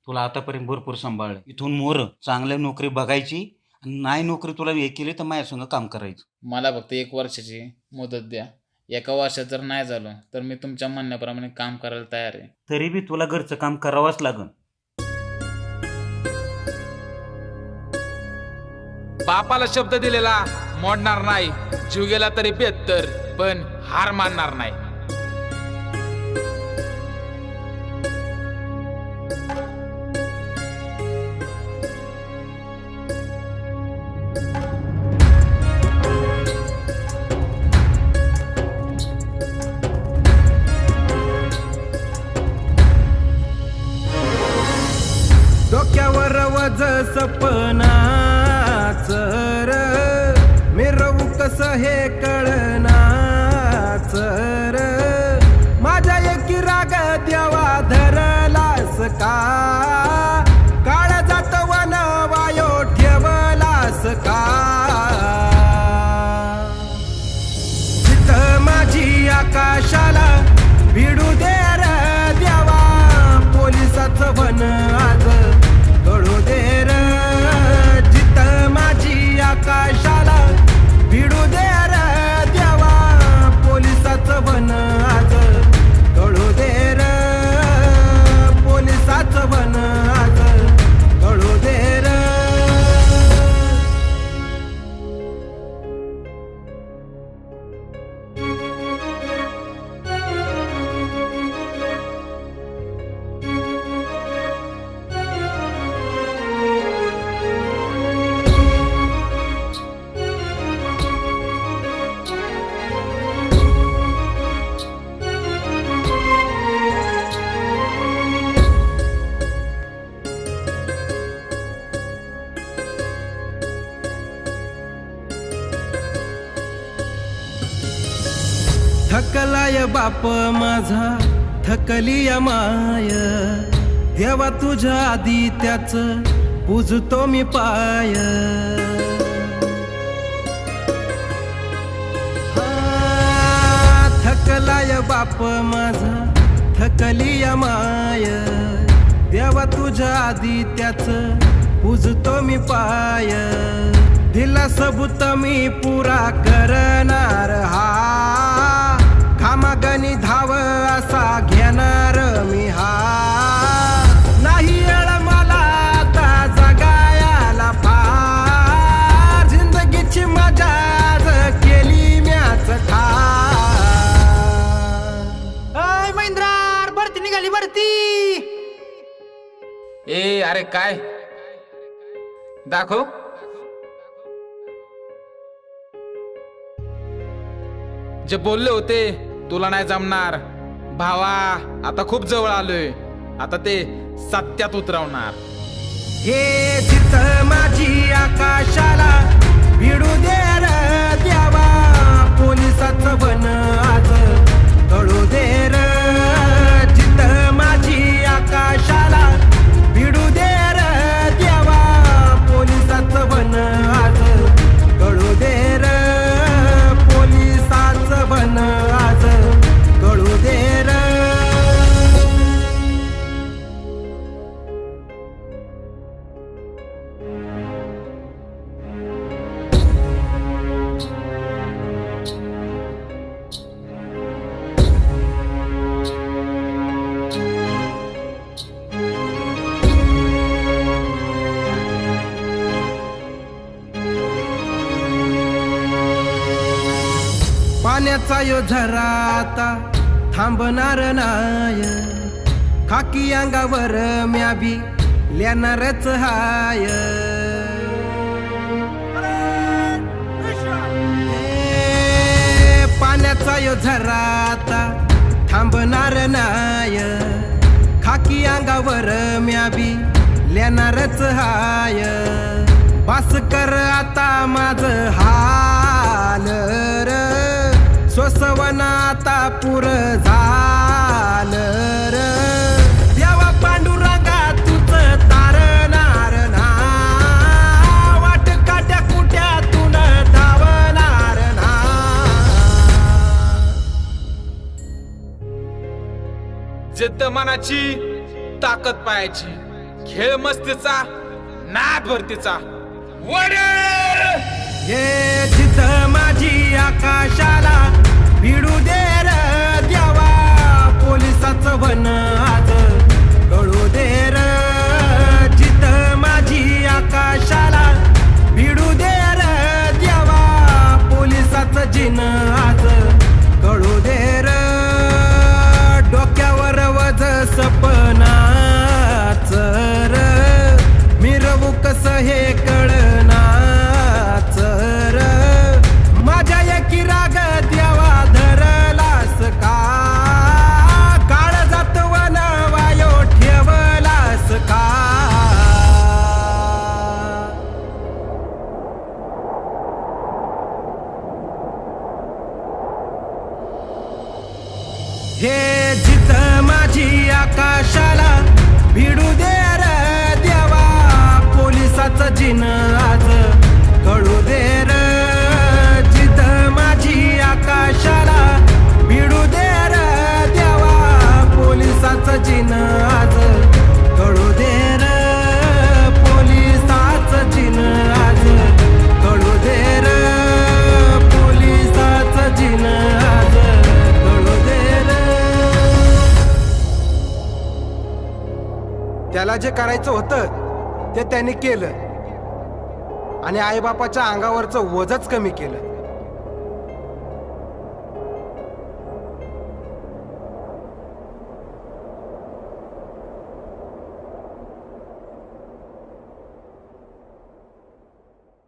तुला आतापर्यंत भरपूर सांभाळलं. इथून मोर चांगल्या नोकरी बघायची आणि नाही नोकरी तुला हे केली तर माझ्या संग काम करायचं. मला फक्त 1 वर्षाची मुदत द्या. 1 वर्षात जर नाही झालं तर मी तुमच्या म्हणण्याप्रमाणे काम करायला तयार आहे. तरी बी तुला घरचं काम करावंच लागन. बापाला शब्द दिलेला मोडणार नाही. जीव गेला तरी 72, पण हार मानणार नाही. डोक्यावर वज सपनाच र मिरवू कस हे कळनाच र माझ्या एकी राग देवा धरलास का काळ जात वन वायो ठेवलास का जिथं माझी आकाशाला भिडू दे र देवा पोलिसाचं वन आज कळू दे र जिथं माझी आकाशाला भिडू दे र देवा पोलिसाचं वन आज कळू दे र पोलिसाचं वन आज कळू दे र थकलाय बाप माझा थकली माय देवा तुझ्या आधी त्याच पूजतो मी पाय थकलाय बाप माझा थकली माय देवा तुझ्या आधी त्याच पूजतो मी पाय दिला सबूत मी पुरा करणार हा कामागणी धाव असा घेणार मी हा नाही येळ मला आता जगायला फार जिंदगीची मजा आज केली म्याच ठार महिंद्रार भरती निघाली भरती. ए अरे काय दाखव. जे बोलले होते तुला नाही जमणार भावा, आता खूप जवळ आलोय. आता ते सत्यात उतरवणार. हे जिथं माझी आकाशाला भिडू दे र देवा पोलिसाचं वन आज कळू दे र जिथं माझी आकाशाला भिडू दे र देवा पोलिसाचं वन आज कळू दे र पोलिसाचं वन आज कळू दे र पाण्याचा यो झरा आता थांबणार नाय खाकी अंगावर म्या बी लेणारच हाय पाण्याचा यो झरा आता थांबणार नाय खाकी अंगावर म्या बी लेणारच हाय बस कर आता माझं हाल र स्वसवन आता पुर झालं र देवा पांडुरंगा तुझ तारणार ना वाट काट्या कुट्यातून धावणार ना जिद्द मनाची ताकद पायाची खेळ मस्तीचा नाद भरतीचा वडील ये जिथं माझी आकाशाला भिडू दे र देवा पोलिसाचं वन आज कळू दे र जिथं माझी आकाशाला भिडू दे र देवा पोलिसाचं जिन आज कळू दे र डोक्यावर वज सपनाच र मिरवू कसं हे कळनाच र माझ्या एकी राग द्यावा धरलास का काळ जात वन वायो ठेवलास का हे जिथं माझी आकाशाला भिडू दे र देवा पोलिसाचं जिन आज कळू दे र जिथं माझी आकाशाला भिडू दे र देवा पोलिसाचं जिन आज कळू दे र पोलिसाचं जिन आज कळू दे र पोलिसाचं जिन आज कळू दे र त्याला जे करायचं होतं ते त्याने केलं आणि आईबापाच्या अंगावरचं वजच कमी केलं.